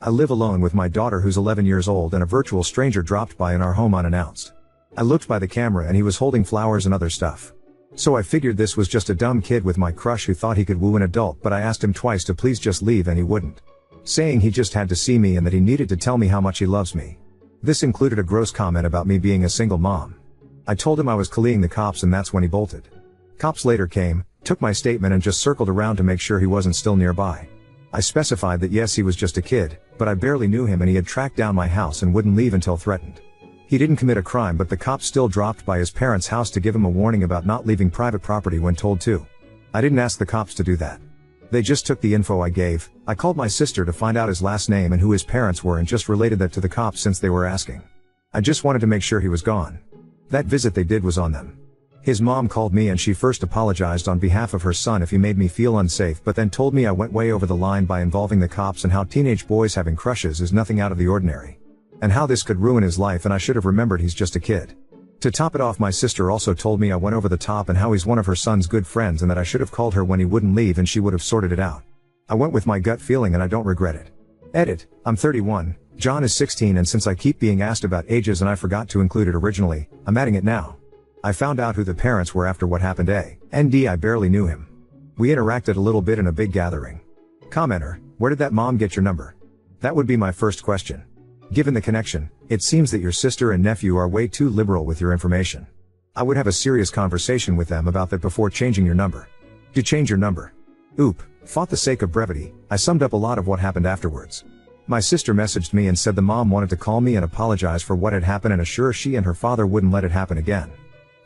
I live alone with my daughter who's 11 years old, and a virtual stranger dropped by in our home unannounced. I looked by the camera and he was holding flowers and other stuff. So I figured this was just a dumb kid with my crush who thought he could woo an adult, but I asked him twice to please just leave and he wouldn't. Saying he just had to see me and that he needed to tell me how much he loves me. This included a gross comment about me being a single mom. I told him I was calling the cops, and that's when he bolted. Cops later came, took my statement and just circled around to make sure he wasn't still nearby. I specified that yes, he was just a kid, but I barely knew him and he had tracked down my house and wouldn't leave until threatened. He didn't commit a crime, but the cops still dropped by his parents' house to give him a warning about not leaving private property when told to. I didn't ask the cops to do that. They just took the info I gave. I called my sister to find out his last name and who his parents were and just related that to the cops since they were asking. I just wanted to make sure he was gone. That visit they did was on them. His mom called me and she first apologized on behalf of her son if he made me feel unsafe, but then told me I went way over the line by involving the cops and how teenage boys having crushes is nothing out of the ordinary. And how this could ruin his life, and I should have remembered he's just a kid. To top it off, my sister also told me I went over the top and how he's one of her son's good friends and that I should have called her when he wouldn't leave and she would have sorted it out. I went with my gut feeling and I don't regret it. Edit, I'm 31, John is 16, and since I keep being asked about ages and I forgot to include it originally, I'm adding it now. I found out who the parents were after what happened. I barely knew him. We interacted a little bit in a big gathering. Commenter, where did that mom get your number? That would be my first question. Given the connection, it seems that your sister and nephew are way too liberal with your information. I would have a serious conversation with them about that before changing your number. To change your number. Oop, for the sake of brevity, I summed up a lot of what happened afterwards. My sister messaged me and said the mom wanted to call me and apologize for what had happened and assure she and her father wouldn't let it happen again.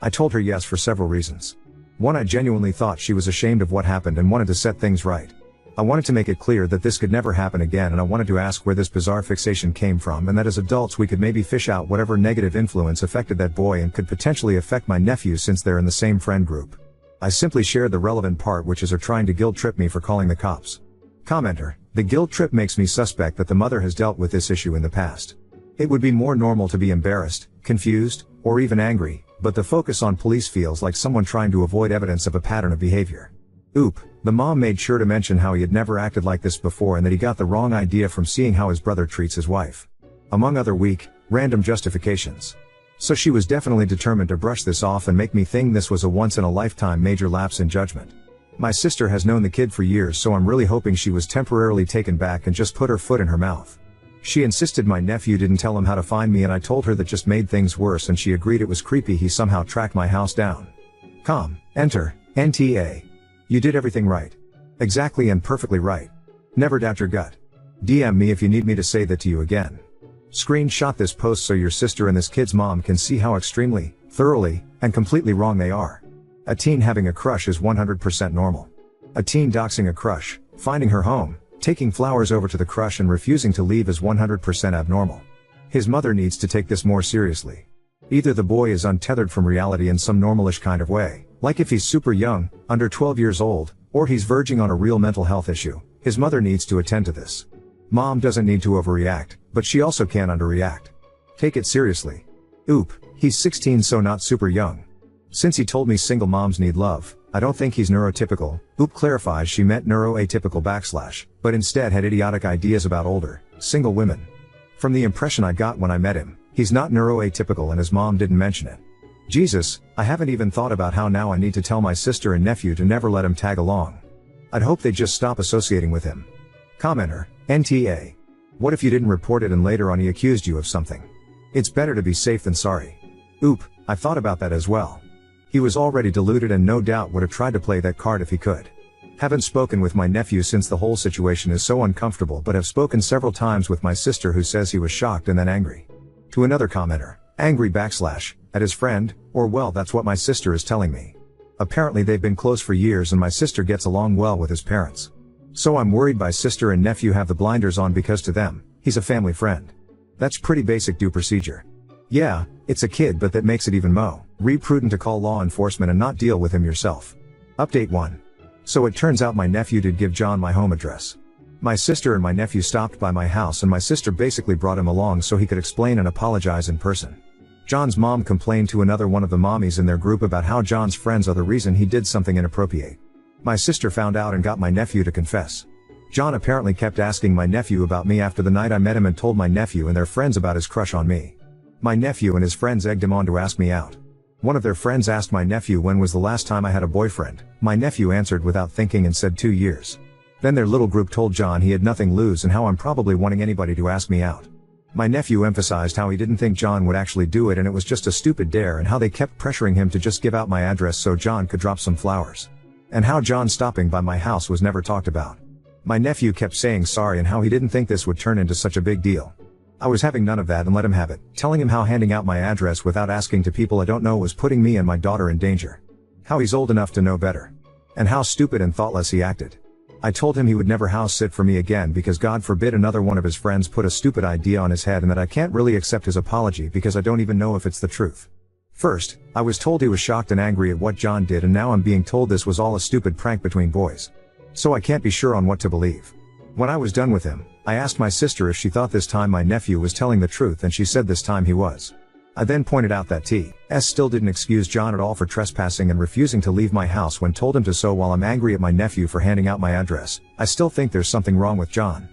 I told her yes for several reasons. One, I genuinely thought she was ashamed of what happened and wanted to set things right. I wanted to make it clear that this could never happen again, and I wanted to ask where this bizarre fixation came from, and that as adults we could maybe fish out whatever negative influence affected that boy and could potentially affect my nephew since they're in the same friend group. I simply shared the relevant part, which is her trying to guilt trip me for calling the cops. Commenter, the guilt trip makes me suspect that the mother has dealt with this issue in the past. It would be more normal to be embarrassed, confused, or even angry, but the focus on police feels like someone trying to avoid evidence of a pattern of behavior. Oop, the mom made sure to mention how he had never acted like this before and that he got the wrong idea from seeing how his brother treats his wife. Among other weak, random justifications. So she was definitely determined to brush this off and make me think this was a once-in-a-lifetime major lapse in judgment. My sister has known the kid for years, so I'm really hoping she was temporarily taken back and just put her foot in her mouth. She insisted my nephew didn't tell him how to find me, and I told her that just made things worse, and she agreed it was creepy he somehow tracked my house down. Enter, NTA. You did everything right. Exactly and perfectly right. Never doubt your gut. DM me if you need me to say that to you again. Screenshot this post so your sister and this kid's mom can see how extremely, thoroughly, and completely wrong they are. A teen having a crush is 100% normal. A teen doxing a crush, finding her home, taking flowers over to the crush and refusing to leave is 100% abnormal. His mother needs to take this more seriously. Either the boy is untethered from reality in some normalish kind of way, like if he's super young, under 12 years old, or he's verging on a real mental health issue. His mother needs to attend to this. Mom doesn't need to overreact, but she also can't underreact. Take it seriously. Oop, he's 16, so not super young. Since he told me single moms need love, I don't think he's neurotypical. Oop clarifies she meant neuroatypical / but instead had idiotic ideas about older, single women. From the impression I got when I met him, he's not neuroatypical and his mom didn't mention it. Jesus, I haven't even thought about how now I need to tell my sister and nephew to never let him tag along. I'd hope they just stop associating with him. Commenter, NTA. What if you didn't report it and later on he accused you of something? It's better to be safe than sorry. Oop, I thought about that as well. He was already deluded and no doubt would have tried to play that card if he could. Haven't spoken with my nephew since the whole situation is so uncomfortable, but have spoken several times with my sister, who says he was shocked and then angry. To another commenter, angry / at his friend, or well, that's what my sister is telling me. Apparently they've been close for years and my sister gets along well with his parents. So I'm worried my sister and nephew have the blinders on because to them, he's a family friend. That's pretty basic due procedure. Yeah, it's a kid, but that makes it even more prudent to call law enforcement and not deal with him yourself. Update 1. So it turns out my nephew did give John my home address. My sister and my nephew stopped by my house and my sister basically brought him along so he could explain and apologize in person. John's mom complained to another one of the mommies in their group about how John's friends are the reason he did something inappropriate. My sister found out and got my nephew to confess. John apparently kept asking my nephew about me after the night I met him and told my nephew and their friends about his crush on me. My nephew and his friends egged him on to ask me out. One of their friends asked my nephew when was the last time I had a boyfriend. My nephew answered without thinking and said 2 years. Then their little group told John he had nothing to lose and how I'm probably wanting anybody to ask me out. My nephew emphasized how he didn't think John would actually do it and it was just a stupid dare, and how they kept pressuring him to just give out my address so John could drop some flowers. And how John stopping by my house was never talked about. My nephew kept saying sorry and how he didn't think this would turn into such a big deal. I was having none of that and let him have it, telling him how handing out my address without asking to people I don't know was putting me and my daughter in danger. How he's old enough to know better. And how stupid and thoughtless he acted. I told him he would never house sit for me again because God forbid another one of his friends put a stupid idea on his head, and that I can't really accept his apology because I don't even know if it's the truth. First, I was told he was shocked and angry at what John did, and now I'm being told this was all a stupid prank between boys. So I can't be sure on what to believe. When I was done with him, I asked my sister if she thought this time my nephew was telling the truth, and she said this time he was. I then pointed out that T.S. still didn't excuse John at all for trespassing and refusing to leave my house when told him to, so while I'm angry at my nephew for handing out my address, I still think there's something wrong with John.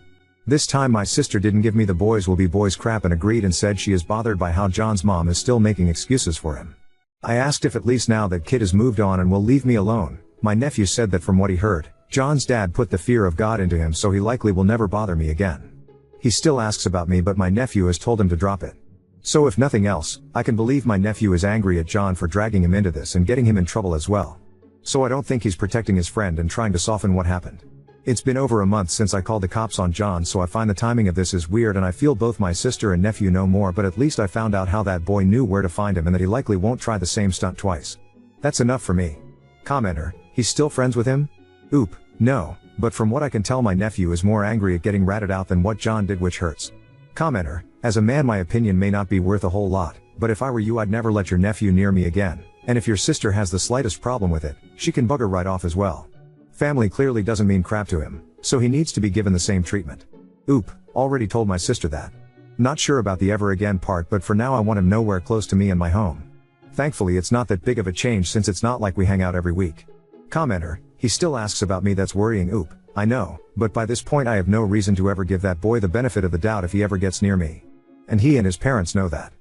This time my sister didn't give me the boys will be boys crap and agreed and said she is bothered by how John's mom is still making excuses for him. I asked if at least now that kid has moved on and will leave me alone. My nephew said that from what he heard, John's dad put the fear of God into him, so he likely will never bother me again. He still asks about me, but my nephew has told him to drop it. So if nothing else, I can believe my nephew is angry at John for dragging him into this and getting him in trouble as well. So I don't think he's protecting his friend and trying to soften what happened. It's been over a month since I called the cops on John, so I find the timing of this is weird, and I feel both my sister and nephew know more, but at least I found out how that boy knew where to find him and that he likely won't try the same stunt twice. That's enough for me. Commenter, he's still friends with him? Oop, no, but from what I can tell my nephew is more angry at getting ratted out than what John did, which hurts. Commenter, as a man my opinion may not be worth a whole lot, but if I were you I'd never let your nephew near me again, and if your sister has the slightest problem with it, she can bugger right off as well. Family clearly doesn't mean crap to him, so he needs to be given the same treatment. Oop, already told my sister that. Not sure about the ever again part, but for now I want him nowhere close to me and my home. Thankfully it's not that big of a change since it's not like we hang out every week. Commenter, he still asks about me, that's worrying. Oop, I know, but by this point I have no reason to ever give that boy the benefit of the doubt if he ever gets near me. And he and his parents know that.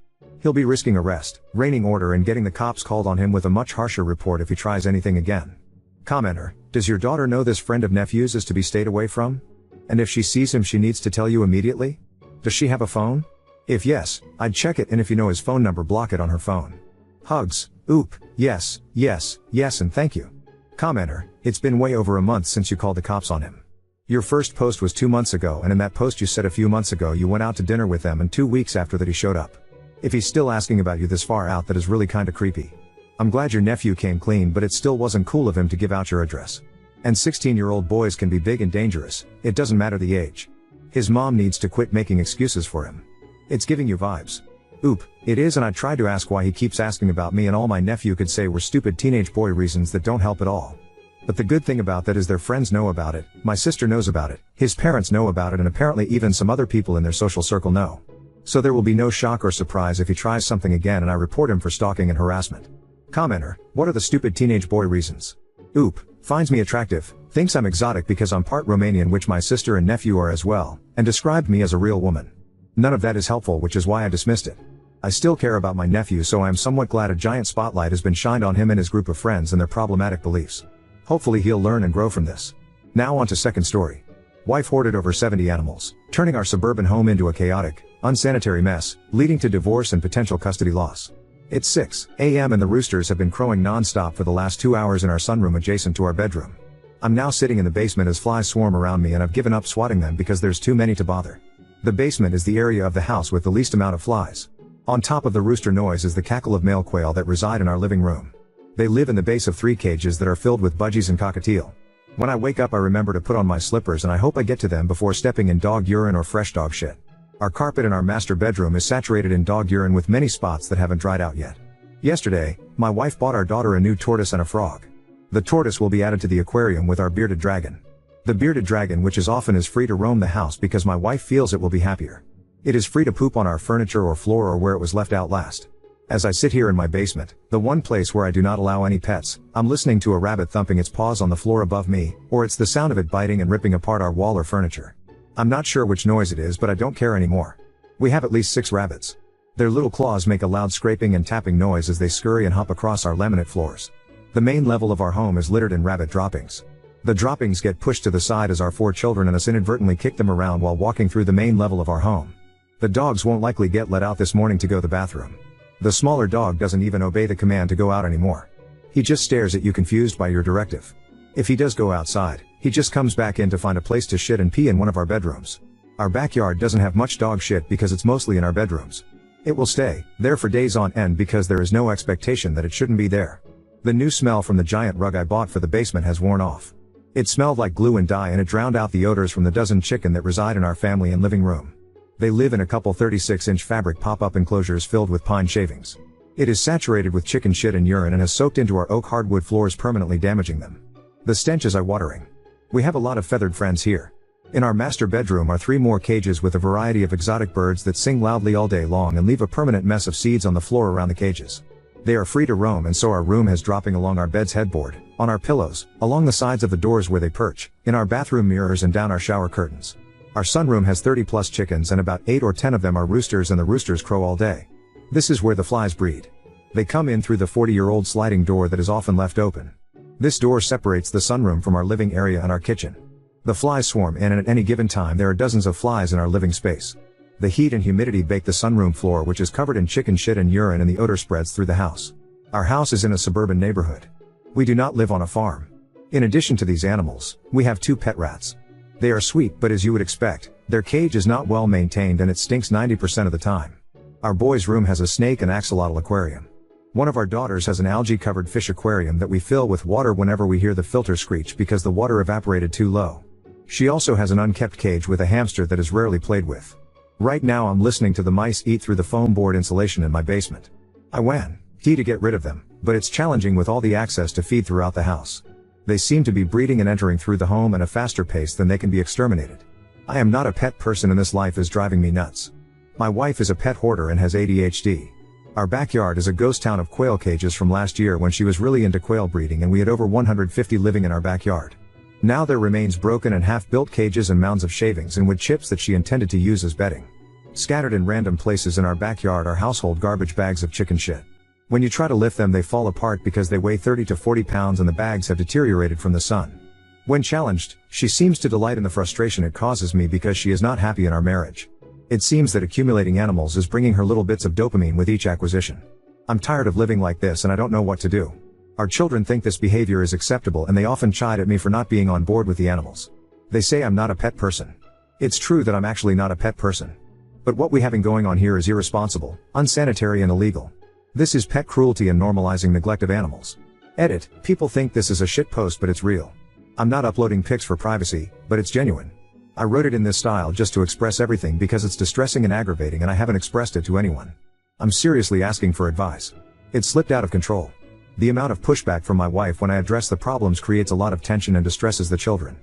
He'll be risking arrest, restraining order, and getting the cops called on him with a much harsher report if he tries anything again. Commenter, does your daughter know this friend of nephew's is to be stayed away from? And if she sees him she needs to tell you immediately? Does she have a phone? If yes, I'd check it, and if you know his phone number block it on her phone. Hugs. Oop, yes, and thank you. Commenter, it's been way over a month since you called the cops on him. Your first post was 2 months ago, and in that post you said a few months ago you went out to dinner with them, and 2 weeks after that he showed up. If he's still asking about you this far out, that is really kinda creepy. I'm glad your nephew came clean, but it still wasn't cool of him to give out your address. And 16-year-old boys can be big and dangerous, it doesn't matter the age. His mom needs to quit making excuses for him. It's giving you vibes. Oop, it is, and I tried to ask why he keeps asking about me, and all my nephew could say were stupid teenage boy reasons that don't help at all. But the good thing about that is their friends know about it, my sister knows about it, his parents know about it, and apparently even some other people in their social circle know. So there will be no shock or surprise if he tries something again and I report him for stalking and harassment. Commenter, what are the stupid teenage boy reasons? Oop, finds me attractive, thinks I'm exotic because I'm part Romanian, which my sister and nephew are as well, and described me as a real woman. None of that is helpful, which is why I dismissed it. I still care about my nephew, so I am somewhat glad a giant spotlight has been shined on him and his group of friends and their problematic beliefs. Hopefully he'll learn and grow from this. Now on to second story. Wife hoarded over 70 animals, turning our suburban home into a chaotic, unsanitary mess, leading to divorce and potential custody loss. It's 6 a.m. and the roosters have been crowing non-stop for the last 2 hours in our sunroom adjacent to our bedroom. I'm now sitting in the basement as flies swarm around me, and I've given up swatting them because there's too many to bother. The basement is the area of the house with the least amount of flies. On top of the rooster noise is the cackle of male quail that reside in our living room. They live in the base of 3 cages that are filled with budgies and cockatiel. When I wake up I remember to put on my slippers, and I hope I get to them before stepping in dog urine or fresh dog shit. Our carpet in our master bedroom is saturated in dog urine with many spots that haven't dried out yet. Yesterday, my wife bought our daughter a new tortoise and a frog. The tortoise will be added to the aquarium with our bearded dragon. The bearded dragon, which is often, is free to roam the house because my wife feels it will be happier. It is free to poop on our furniture or floor or where it was left out last. As I sit here in my basement, the one place where I do not allow any pets, I'm listening to a rabbit thumping its paws on the floor above me, or it's the sound of it biting and ripping apart our wall or furniture. I'm not sure which noise it is, but I don't care anymore. We have at least 6 rabbits. Their little claws make a loud scraping and tapping noise as they scurry and hop across our laminate floors. The main level of our home is littered in rabbit droppings. The droppings get pushed to the side as our 4 children and us inadvertently kick them around while walking through the main level of our home. The dogs won't likely get let out this morning to go to the bathroom. The smaller dog doesn't even obey the command to go out anymore. He just stares at you confused by your directive. If he does go outside, he just comes back in to find a place to shit and pee in one of our bedrooms. Our backyard doesn't have much dog shit because it's mostly in our bedrooms. It will stay there for days on end because there is no expectation that it shouldn't be there. The new smell from the giant rug I bought for the basement has worn off. It smelled like glue and dye, and it drowned out the odors from the dozen chicken that reside in our family and living room. They live in a couple 36-inch fabric pop-up enclosures filled with pine shavings. It is saturated with chicken shit and urine and has soaked into our oak hardwood floors, permanently damaging them. The stench is eye-watering. We have a lot of feathered friends here. In our master bedroom are 3 more cages with a variety of exotic birds that sing loudly all day long and leave a permanent mess of seeds on the floor around the cages. They are free to roam, and so our room has dropping along our bed's headboard, on our pillows, along the sides of the doors where they perch, in our bathroom mirrors and down our shower curtains. Our sunroom has 30+ chickens, and about 8 or 10 of them are roosters, and the roosters crow all day. This is where the flies breed. They come in through the 40-year-old sliding door that is often left open. This door separates the sunroom from our living area and our kitchen. The flies swarm in, and at any given time there are dozens of flies in our living space. The heat and humidity bake the sunroom floor, which is covered in chicken shit and urine, and the odor spreads through the house. Our house is in a suburban neighborhood. We do not live on a farm. In addition to these animals, we have 2 pet rats. They are sweet, but as you would expect, their cage is not well maintained and it stinks 90% of the time. Our boys' room has a snake and axolotl aquarium. One of our daughters has an algae-covered fish aquarium that we fill with water whenever we hear the filter screech because the water evaporated too low. She also has an unkept cage with a hamster that is rarely played with. Right now I'm listening to the mice eat through the foam board insulation in my basement. I went to get rid of them, but it's challenging with all the access to feed throughout the house. They seem to be breeding and entering through the home at a faster pace than they can be exterminated. I am not a pet person, and this life is driving me nuts. My wife is a pet hoarder and has ADHD. Our backyard is a ghost town of quail cages from last year when she was really into quail breeding, and we had over 150 living in our backyard. Now there remains broken and half-built cages and mounds of shavings and wood chips that she intended to use as bedding. Scattered in random places in our backyard are household garbage bags of chicken shit. When you try to lift them, they fall apart because they weigh 30 to 40 pounds and the bags have deteriorated from the sun. When challenged, she seems to delight in the frustration it causes me because she is not happy in our marriage. It seems that accumulating animals is bringing her little bits of dopamine with each acquisition. I'm tired of living like this and I don't know what to do. Our children think this behavior is acceptable and they often chide at me for not being on board with the animals. They say I'm not a pet person. It's true that I'm actually not a pet person. But what we having going on here is irresponsible, unsanitary and illegal. This is pet cruelty and normalizing neglect of animals. Edit, people think this is a shit post, but it's real. I'm not uploading pics for privacy, but it's genuine. I wrote it in this style just to express everything because it's distressing and aggravating and I haven't expressed it to anyone. I'm seriously asking for advice. It slipped out of control. The amount of pushback from my wife when I address the problems creates a lot of tension and distresses the children.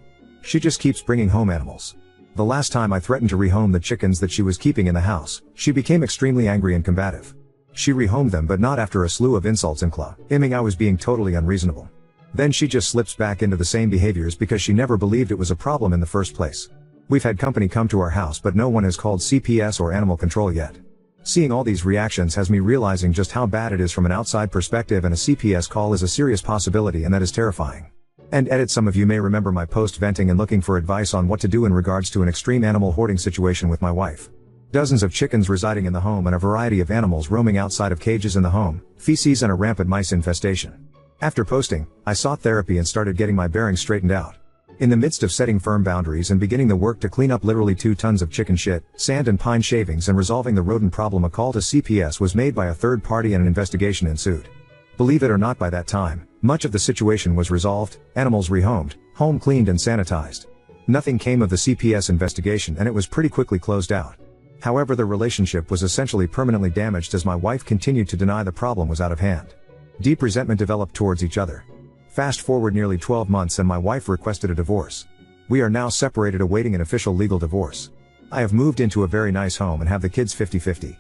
She just keeps bringing home animals. The last time I threatened to rehome the chickens that she was keeping in the house, she became extremely angry and combative. She rehomed them, but not after a slew of insults and claiming I was being totally unreasonable. Then she just slips back into the same behaviors because she never believed it was a problem in the first place. We've had company come to our house, but no one has called CPS or animal control yet. Seeing all these reactions has me realizing just how bad it is from an outside perspective, and a CPS call is a serious possibility, and that is terrifying. And edit, some of you may remember my post venting and looking for advice on what to do in regards to an extreme animal hoarding situation with my wife. Dozens of chickens residing in the home and a variety of animals roaming outside of cages in the home, feces and a rampant mice infestation. After posting, I sought therapy and started getting my bearings straightened out. In the midst of setting firm boundaries and beginning the work to clean up literally 2 tons of chicken shit, sand and pine shavings and resolving the rodent problem, a call to CPS was made by a third party and an investigation ensued. Believe it or not, by that time, much of the situation was resolved, animals rehomed, home cleaned and sanitized. Nothing came of the CPS investigation and it was pretty quickly closed out. However, the relationship was essentially permanently damaged as my wife continued to deny the problem was out of hand. Deep resentment developed towards each other. Fast forward nearly 12 months and my wife requested a divorce. We are now separated, awaiting an official legal divorce. I have moved into a very nice home and have the kids 50-50.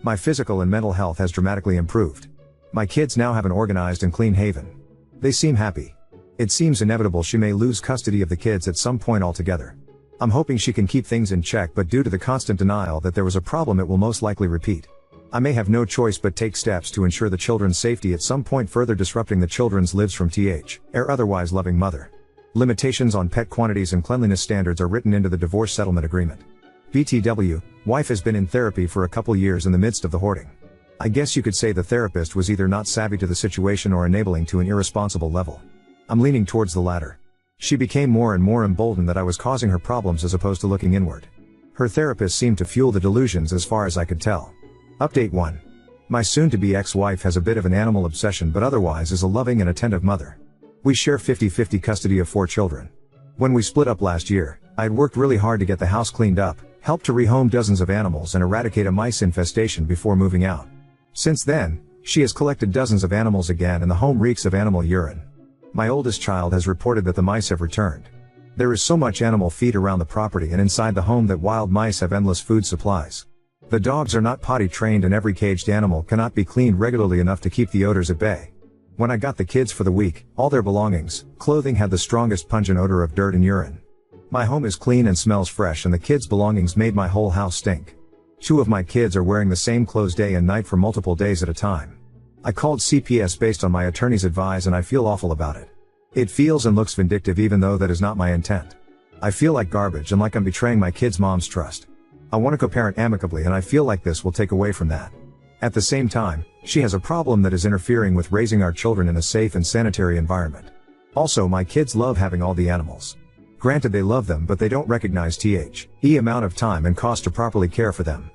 My physical and mental health has dramatically improved. My kids now have an organized and clean haven. They seem happy. It seems inevitable she may lose custody of the kids at some point altogether. I'm hoping she can keep things in check, but due to the constant denial that there was a problem, it will most likely repeat. I may have no choice but take steps to ensure the children's safety at some point, further disrupting the children's lives from her otherwise loving mother. Limitations on pet quantities and cleanliness standards are written into the divorce settlement agreement. BTW, wife has been in therapy for a couple years in the midst of the hoarding. I guess you could say the therapist was either not savvy to the situation or enabling to an irresponsible level. I'm leaning towards the latter. She became more and more emboldened that I was causing her problems as opposed to looking inward. Her therapist seemed to fuel the delusions as far as I could tell. Update 1. My soon-to-be ex-wife has a bit of an animal obsession, but otherwise is a loving and attentive mother. We share 50-50 custody of 4 children. When we split up last year, I had worked really hard to get the house cleaned up, helped to rehome dozens of animals and eradicate a mice infestation before moving out. Since then, she has collected dozens of animals again, and the home reeks of animal urine. My oldest child has reported that the mice have returned. There is so much animal feed around the property and inside the home that wild mice have endless food supplies. The dogs are not potty trained, and every caged animal cannot be cleaned regularly enough to keep the odors at bay. When I got the kids for the week, all their belongings, clothing had the strongest pungent odor of dirt and urine. My home is clean and smells fresh, and the kids' belongings made my whole house stink. 2 of my kids are wearing the same clothes day and night for multiple days at a time. I called CPS based on my attorney's advice, and I feel awful about it. It feels and looks vindictive, even though that is not my intent. I feel like garbage and like I'm betraying my kids' mom's trust. I want to co-parent amicably, and I feel like this will take away from that. At the same time, she has a problem that is interfering with raising our children in a safe and sanitary environment. Also, my kids love having all the animals. Granted, they love them, but they don't recognize the amount of time and cost to properly care for them.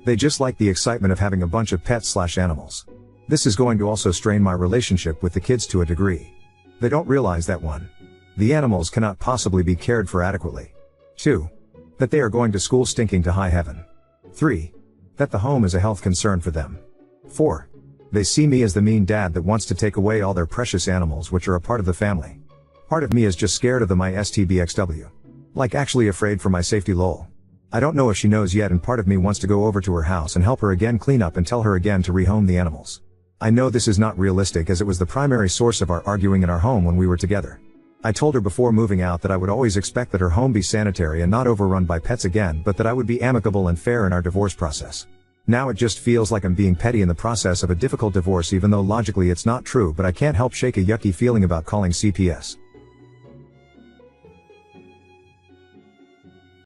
They just like the excitement of having a bunch of pets/animals. This is going to also strain my relationship with the kids to a degree. They don't realize that 1. The animals cannot possibly be cared for adequately. 2. That they are going to school stinking to high heaven. 3. That the home is a health concern for them. 4. They see me as the mean dad that wants to take away all their precious animals, which are a part of the family. Part of me is just scared of my STBXW. Like actually afraid for my safety, lol. I don't know if she knows yet, and part of me wants to go over to her house and help her again clean up and tell her again to rehome the animals. I know this is not realistic, as it was the primary source of our arguing in our home when we were together. I told her before moving out that I would always expect that her home be sanitary and not overrun by pets again, but that I would be amicable and fair in our divorce process. Now it just feels like I'm being petty in the process of a difficult divorce, even though logically it's not true, but I can't help shake a yucky feeling about calling CPS.